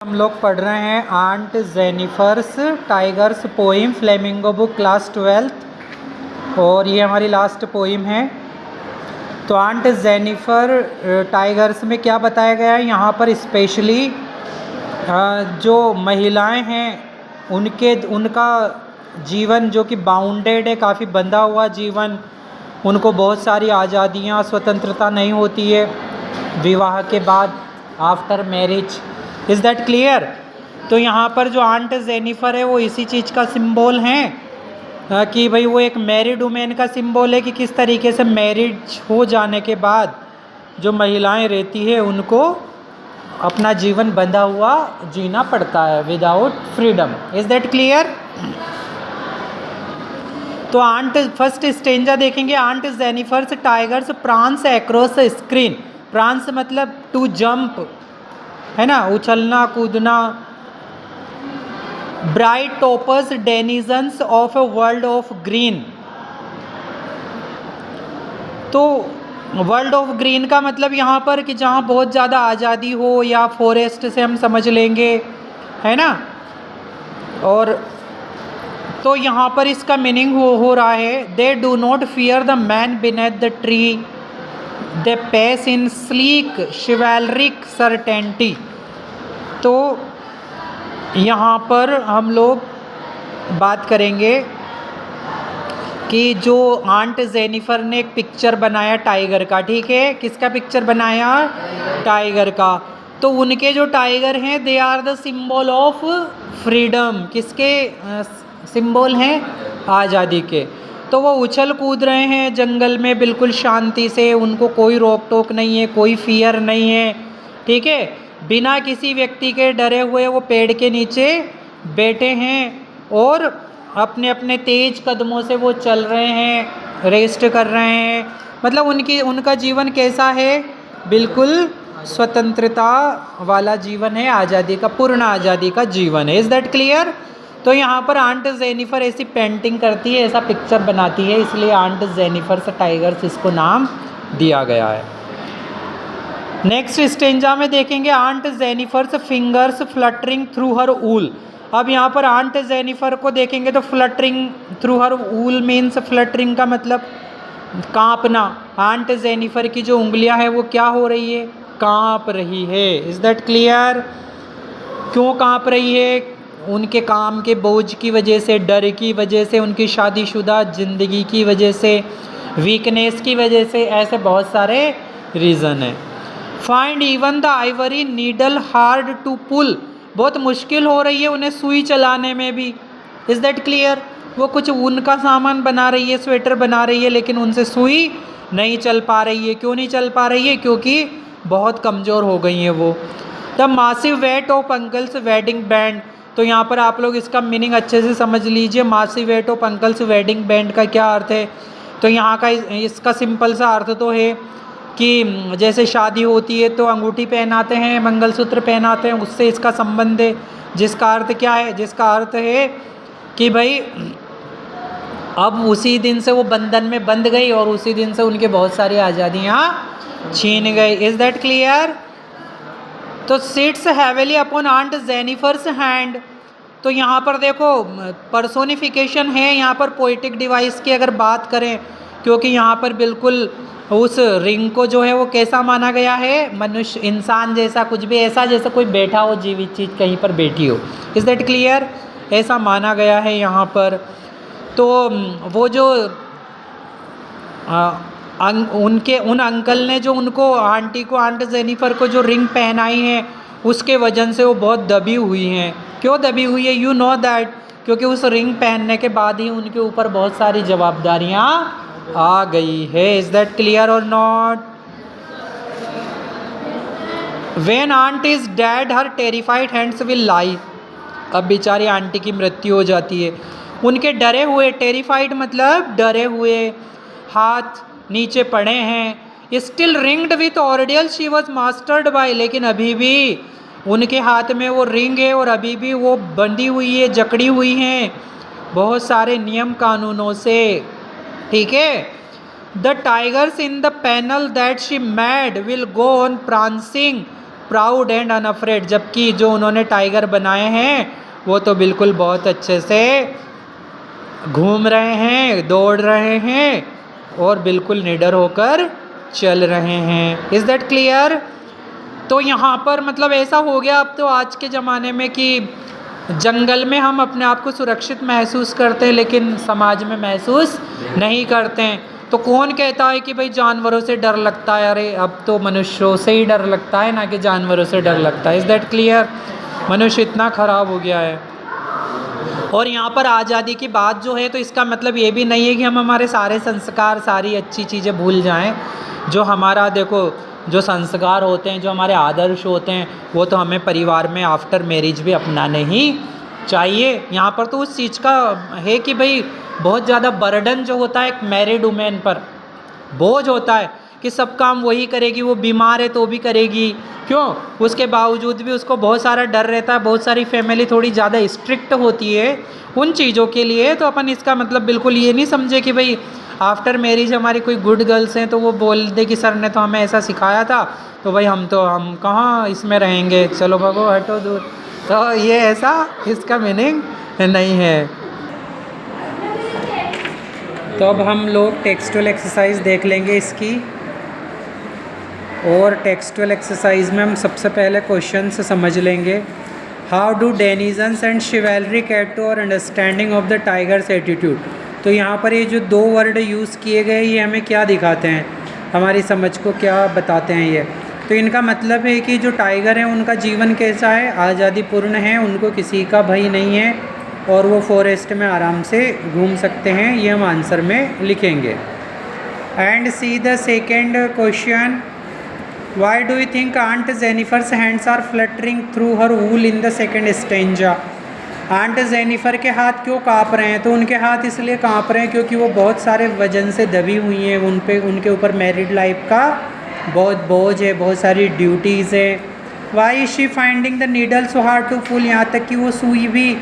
हम लोग पढ़ रहे हैं aunt Jennifer's tigers poem flamingo book class 12th और ये हमारी लास्ट पोइम है। तो आंट जेनिफर टाइगर्स में क्या बताया गया है यहाँ पर स्पेशली जो महिलाएं हैं उनका जीवन जो कि बाउंडेड है, काफ़ी बंधा हुआ जीवन, उनको बहुत सारी आज़ादियाँ स्वतंत्रता नहीं होती है विवाह के बाद, after marriage. Is that clear? तो यहाँ पर जो आंट जेनिफर है वो इसी चीज़ का सिंबल है कि भाई वो एक मैरिड वुमेन का सिंबल है कि किस तरीके से मैरिज हो जाने के बाद जो महिलाएं रहती है उनको अपना जीवन बंधा हुआ जीना पड़ता है without freedom. Is that clear? तो आंट फर्स्ट स्टेंजा देखेंगे, aunt Jennifer's tigers prance across screen. Prance मतलब टू जंप है ना, उछलना कूदना। Bright topaz denizens of a world of green. तो वर्ल्ड ऑफ ग्रीन का मतलब यहाँ पर कि जहाँ बहुत ज़्यादा आज़ादी हो, या फॉरेस्ट से हम समझ लेंगे, है ना। और तो यहाँ पर इसका मीनिंग हो रहा है, they do not fear the man beneath the tree, they pace in sleek chivalric certainty. तो यहाँ पर हम लोग बात करेंगे कि जो आंट जेनिफर ने एक पिक्चर बनाया टाइगर का, ठीक है, किसका पिक्चर बनाया? टाइगर का। तो उनके जो टाइगर हैं they are the symbol of freedom. किसके सिंबल हैं? आज़ादी के। तो वो उछल कूद रहे हैं जंगल में बिल्कुल शांति से, उनको कोई रोक टोक नहीं है, कोई फियर नहीं है, ठीक है। बिना किसी व्यक्ति के डरे हुए वो पेड़ के नीचे बैठे हैं और अपने अपने तेज कदमों से वो चल रहे हैं, रेस्ट कर रहे हैं। मतलब उनका जीवन कैसा है? बिल्कुल स्वतंत्रता वाला जीवन है, आज़ादी का, पूर्ण आज़ादी का जीवन है। Is that clear? तो यहाँ पर आंट जेनिफर ऐसी पेंटिंग करती है, ऐसा पिक्चर बनाती है, इसलिए आंट जेनिफर से टाइगर्स इसको नाम दिया गया है। नेक्स्ट स्टेंजा में देखेंगे, aunt Jennifer's fingers fluttering through her wool. अब यहाँ पर आंट जेनिफर को देखेंगे तो fluttering through her wool means, fluttering का मतलब कांपना। आंट जेनिफर की जो उंगलियां हैं वो क्या हो रही है? कांप रही है। Is that clear? क्यों कांप रही है? उनके काम के बोझ की वजह से, डर की वजह से, उनकी शादीशुदा ज़िंदगी की वजह से, वीकनेस की वजह से, ऐसे बहुत सारे रीज़न हैं। Find even the ivory needle hard to pull. बहुत मुश्किल हो रही है उन्हें सुई चलाने में भी। Is that clear? वो कुछ ऊन का सामान बना रही है, स्वेटर बना रही है, लेकिन उनसे सुई नहीं चल पा रही है। क्यों नहीं चल पा रही है? क्योंकि बहुत कमज़ोर हो गई हैं वो। The massive weight of uncle's wedding band. तो यहाँ पर आप लोग इसका मीनिंग अच्छे से समझ लीजिए। Massive weight of uncle's wedding band का क्या अर्थ है? तो यहाँ का इसका सिंपल सा अर्थ तो है कि जैसे शादी होती है तो अंगूठी पहनाते हैं, मंगलसूत्र पहनाते हैं, उससे इसका संबंध है। जिसका अर्थ क्या है? जिसका अर्थ है कि भाई अब उसी दिन से वो बंधन में बंध गई और उसी दिन से उनके बहुत सारी आज़ादियाँ छीन गई। Is that clear? तो sits heavily upon aunt Jennifer's hand. तो यहाँ पर देखो पर्सोनिफिकेशन है यहाँ पर पोइटिक डिवाइस की अगर बात करें, क्योंकि यहाँ पर बिल्कुल उस रिंग को जो है वो कैसा माना गया है? मनुष्य, इंसान जैसा, कुछ भी ऐसा जैसे कोई बैठा हो, जीवित चीज़ कहीं पर बैठी हो। Is that clear? ऐसा माना गया है यहाँ पर। तो वो जो उन अंकल ने जो उनको, आंटी को, आंट जेनिफर को जो रिंग पहनाई है, उसके वजन से वो बहुत दबी हुई हैं। क्यों दबी हुई है? यू नो दैट, क्योंकि उस रिंग पहनने के बाद ही उनके ऊपर बहुत सारी जवाबदारियाँ आ गई है। इज़ दैट क्लियर और not? When aunt is dead her terrified hands will lie. अब बेचारी आंटी की मृत्यु हो जाती है, उनके डरे हुए, टेरिफाइड मतलब डरे हुए, हाथ नीचे पड़े हैं। Still ringed with ordeal she was mastered bye. लेकिन अभी भी उनके हाथ में वो रिंग है और अभी भी वो बंधी हुई है, जकड़ी हुई हैं बहुत सारे नियम कानूनों से, ठीक है। The tigers in the panel that she mad will go on prancing proud and unafraid, जबकि जो उन्होंने टाइगर बनाए हैं वो तो बिल्कुल बहुत अच्छे से घूम रहे हैं, दौड़ रहे हैं और बिल्कुल निडर होकर चल रहे हैं। Is that clear? तो यहाँ पर मतलब ऐसा हो गया अब तो आज के ज़माने में कि जंगल में हम अपने आप को सुरक्षित महसूस करते हैं लेकिन समाज में महसूस नहीं करते हैं। तो कौन कहता है कि भाई जानवरों से डर लगता है? अरे अब तो मनुष्यों से ही डर लगता है, ना कि जानवरों से डर लगता है। Is that clear? मनुष्य इतना ख़राब हो गया है। और यहाँ पर आज़ादी की बात जो है तो इसका मतलब ये भी नहीं है कि हम हमारे सारे संस्कार, सारी अच्छी चीज़ें भूल जाएं। जो हमारा देखो जो संस्कार होते हैं, जो हमारे आदर्श होते हैं, वो तो हमें परिवार में आफ्टर मैरिज भी अपनाने ही चाहिए। यहाँ पर तो उस चीज़ का है कि भाई बहुत ज़्यादा बर्डन जो होता है एक मैरिड वुमेन पर बोझ होता है कि सब काम वही करेगी, वो बीमार है तो भी करेगी। क्यों? उसके बावजूद भी उसको बहुत सारा डर रहता है, बहुत सारी फैमिली थोड़ी ज़्यादा स्ट्रिक्ट होती है उन चीज़ों के लिए। तो अपन इसका मतलब बिल्कुल ये नहीं समझे कि भाई आफ्टर मैरिज हमारी कोई गुड गर्ल्स हैं तो वो बोल दे कि सर ने तो हमें ऐसा सिखाया था तो भाई हम कहाँ इसमें रहेंगे, चलो भगो हटो दूर। तो ये ऐसा इसका मीनिंग नहीं है। तो अब हम लोग टेक्सचुअल एक्सरसाइज देख लेंगे इसकी। और टेक्सचुअल एक्सरसाइज में हम सबसे पहले क्वेश्चन से समझ लेंगे। How do denizens and chivalry cat to our understanding of the tiger's attitude. तो यहाँ पर ये जो दो वर्ड यूज़ किए गए ये हमें क्या दिखाते हैं, हमारी समझ को क्या बताते हैं ये। तो इनका मतलब है कि जो टाइगर हैं उनका जीवन कैसा है, आज़ादीपूर्ण है, उनको किसी का भय नहीं है और वो फॉरेस्ट में आराम से घूम सकते हैं। ये हम आंसर में लिखेंगे। And see the second question, why do you think aunt Jennifer's hands are fluttering through her wool in the second stanza. Aunt Jennifer के हाथ क्यों काँप रहे हैं? तो उनके हाथ इसलिए काँप रहे हैं क्योंकि वो बहुत सारे वजन से दबी हुई हैं, उनके ऊपर मैरिड लाइफ का बहुत बोझ है, बहुत सारी ड्यूटीज़ है। Why is she finding the needle so hard to pull, यहाँ तक कि वो सुई भी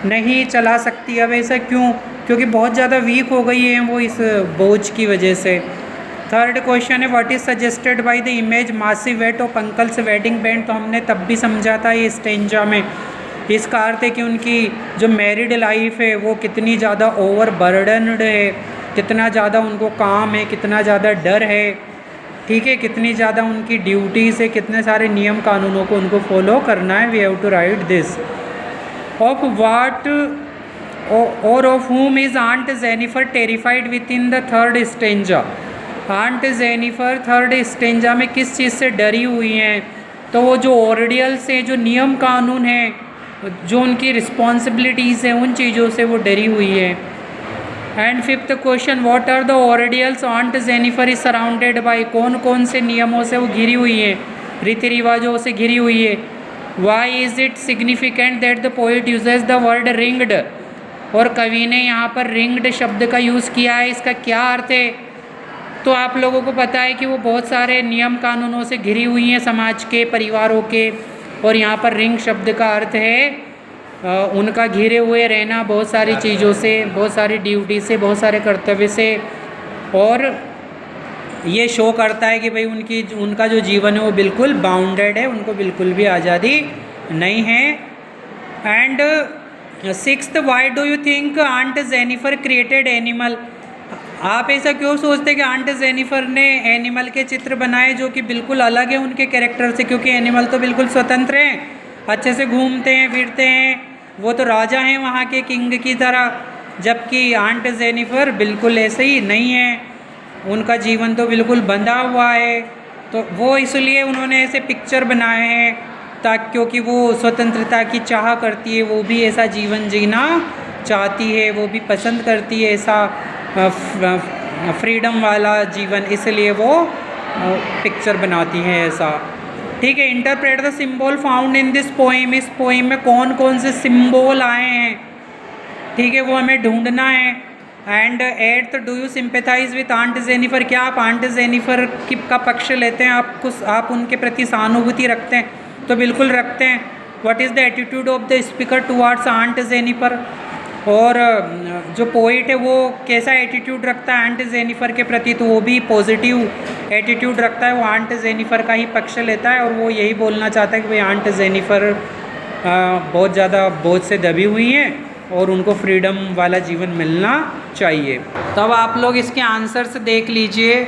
नहीं चला सकती। अब ऐसा क्यों? क्योंकि बहुत ज़्यादा वीक हो गई है वो इस बोझ की वजह से। थर्ड क्वेश्चन है, what is suggested by the image massive weight of uncle's wedding band. तो हमने तब भी समझा था ये स्टेंजा में, इसका अर्थ है कि उनकी जो मैरिड लाइफ है वो कितनी ज़्यादा ओवर बर्डनड है, कितना ज़्यादा उनको काम है, कितना ज़्यादा डर है, ठीक है, कितनी ज़्यादा उनकी ड्यूटीज़ है, कितने सारे नियम कानूनों को उनको फॉलो करना है। We have to write this. Of what or of whom is Aunt Jennifer terrified within the third stanza। Aunt Jennifer third stanza में किस चीज़ से डरी हुई हैं? तो वो जो ऑर्डियल्स हैं, जो नियम कानून हैं, जो उनकी रिस्पॉन्सिबिलिटीज़ हैं, उन चीज़ों से वो डरी हुई है। And fifth question, what are the ordeals aunt Jennifer is surrounded by. कौन कौन से नियमों से वो घिरी हुई है, रीति रिवाजों से घिरी हुई है। Why is it significant that the poet uses the word ringed. और कवि ने यहाँ पर रिंग्ड शब्द का यूज़ किया है, इसका क्या अर्थ है? तो आप लोगों को पता है कि वो बहुत सारे नियम कानूनों से घिरी हुई हैं, समाज के, परिवारों के। और यहाँ पर रिंग शब्द का अर्थ है उनका घिरे हुए रहना बहुत सारी चीज़ों से, बहुत सारी ड्यूटी से, बहुत सारे कर्तव्य से। और ये शो करता है कि भाई उनका जो जीवन है वो बिल्कुल बाउंडेड है, उनको बिल्कुल भी आज़ादी नहीं है। And sixth, why do you think aunt Jennifer created animal. आप ऐसा क्यों सोचते कि आंट जेनिफर ने एनिमल के चित्र बनाए जो कि बिल्कुल अलग है उनके कैरेक्टर से? क्योंकि एनिमल तो बिल्कुल स्वतंत्र हैं, अच्छे से घूमते हैं, फिरते हैं, वो तो राजा हैं वहाँ के, किंग की तरह। जबकि आंट जेनिफर बिल्कुल ऐसे ही नहीं है, उनका जीवन तो बिल्कुल बंधा हुआ है। तो वो इसलिए उन्होंने ऐसे पिक्चर बनाए हैं ताकि, क्योंकि वो स्वतंत्रता की चाह करती है, वो भी ऐसा जीवन जीना चाहती है, वो भी पसंद करती है ऐसा फ्रीडम वाला जीवन, इसलिए वो पिक्चर बनाती हैं ऐसा। ठीक है। Interpret the symbol found in this poem. इस पोइम में कौन कौन से सिंबल आए हैं, ठीक है, वो हमें ढूंढना है। And eight, do you sympathise with aunt Jennifer. क्या आप आंट जेनिफर का पक्ष लेते हैं, आप उनके प्रति सहानुभूति रखते हैं? तो बिल्कुल रखते हैं। What is the attitude of the speaker towards aunt Jennifer. और जो पोइट है वो कैसा एटीट्यूड रखता है आंट जेनिफर के प्रति, तो वो भी पॉजिटिव एटीट्यूड रखता है, वो आंट जेनिफर का ही पक्ष लेता है और वो यही बोलना चाहता है कि भाई आंट जेनिफर बहुत ज़्यादा बोझ से दबी हुई हैं और उनको फ्रीडम वाला जीवन मिलना चाहिए। तो अब आप लोग इसके आंसर्स देख लीजिए।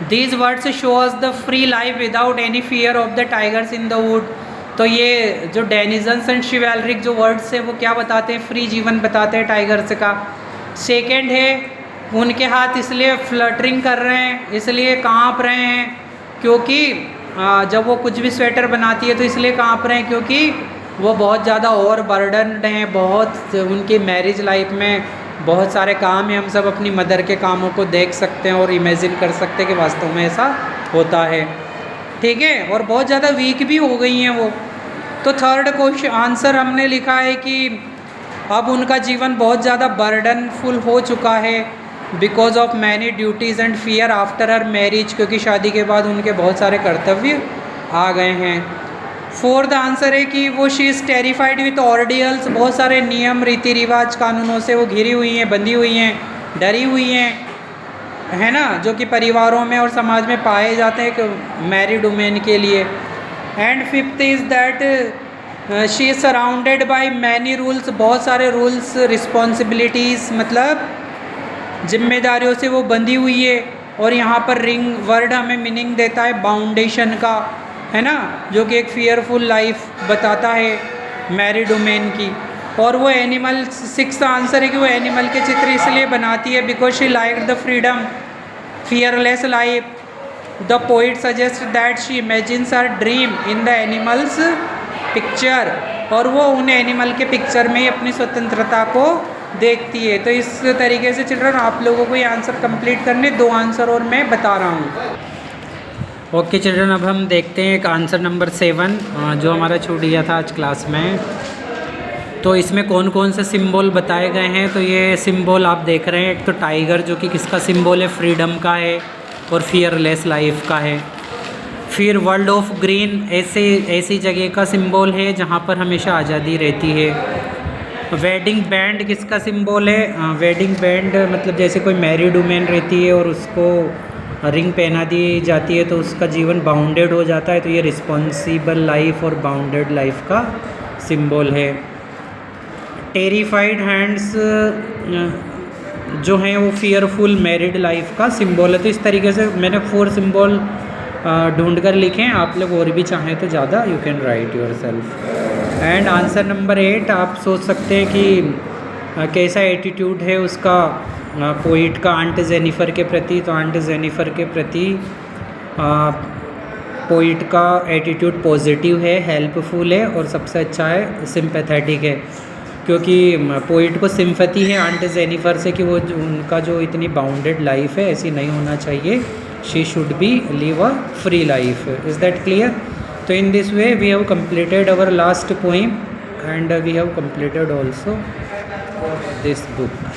These words shows the free life without any fear of the tigers in the wood. तो ये जो डेनिजन्स एंड शिवैलरिक जो वर्ड्स है वो क्या बताते हैं, फ्री जीवन बताते हैं टाइगर्स का। सेकेंड है उनके हाथ इसलिए फ्लटरिंग कर रहे हैं, इसलिए काँप रहे हैं क्योंकि जब वो कुछ भी स्वेटर बनाती है तो इसलिए काँप रहे हैं क्योंकि वो बहुत ज़्यादा ओवर बर्डनड हैं, बहुत उनकी मैरिज लाइफ में बहुत सारे काम हैं। हम सब अपनी मदर के कामों को देख सकते हैं और इमेजिन कर सकते हैं कि वास्तव में ऐसा होता है, ठीक है। और बहुत ज़्यादा वीक भी हो गई हैं वो। तो थर्ड क्वेश्चन आंसर हमने लिखा है कि अब उनका जीवन बहुत ज़्यादा बर्डनफुल हो चुका है because of many duties and fear after her marriage, क्योंकि शादी के बाद उनके बहुत सारे कर्तव्य आ गए हैं। फोर्थ आंसर है कि वो शी इज़ टेरिफाइड विथ ऑर्डियल्स, बहुत सारे नियम रीति रिवाज कानूनों से वो घिरी हुई हैं, बंधी हुई हैं, डरी हुई हैं, है ना, जो कि परिवारों में और समाज में पाए जाते हैं कि मैरिड वुमेन के लिए। And fifth is that she is surrounded by many rules, बहुत सारे रूल्स रिस्पॉन्सिबिलिटीज़ मतलब जिम्मेदारियों से वो बंधी हुई है। और यहाँ पर रिंग वर्ड हमें मीनिंग देता है बाउंडेशन का, है ना, जो कि एक फियरफुल लाइफ बताता है मैरिड वुमेन की। और वो एनिमल, सिक्स्थ आंसर है कि वो एनिमल के चित्र इसलिए बनाती है because she like the freedom fearless life. The poet suggest that she imagines her dream in the animals picture, और वो उन एनिमल के पिक्चर में ही अपनी स्वतंत्रता को देखती है। तो इस तरीके से चिल्ड्रन आप लोगों को ये आंसर कंप्लीट करने, 2 आंसर और मैं बता रहा हूँ। ओके चिल्ड्रन, अब हम देखते हैं एक आंसर नंबर 7 जो हमारा छूट गया था आज क्लास में। तो इसमें कौन कौन से सिंबल बताए गए हैं, तो ये सिंबल आप देख रहे हैं। एक तो टाइगर जो कि किसका सिंबल है, फ्रीडम का है और फियरलेस लाइफ का है। फिर वर्ल्ड ऑफ ग्रीन ऐसी जगह का सिंबल है जहाँ पर हमेशा आज़ादी रहती है। वेडिंग बैंड किसका सिंबल है, वेडिंग बैंड मतलब जैसे कोई मैरिड वुमेन रहती है और उसको रिंग पहना दी जाती है तो उसका जीवन बाउंडेड हो जाता है, तो ये रिस्पॉन्सिबल लाइफ और बाउंडेड लाइफ का सिंबल है। टेरिफाइड हैंड्स जो हैं वो फियरफुल मैरिड लाइफ का सिंबल है। तो इस तरीके से मैंने 4 सिंबल ढूंढ कर लिखे हैं, आप लोग और भी चाहें तो ज़्यादा you can write your self. And answer number 8 आप सोच सकते हैं कि कैसा एटीट्यूड है उसका पोइट का आंट जेनिफर के प्रति। तो आंट जेनिफर के प्रति पोइट का एटीट्यूड पॉजिटिव है, हेल्पफुल है और सबसे अच्छा है सिंपैथेटिक है, क्योंकि पोइट को सिंपैथी है आंट जेनिफर से कि वो उनका जो इतनी बाउंडेड लाइफ है ऐसी नहीं होना चाहिए, she should be live a free life. Is that clear? तो in this way we have completed our last poem and we have completed also this book.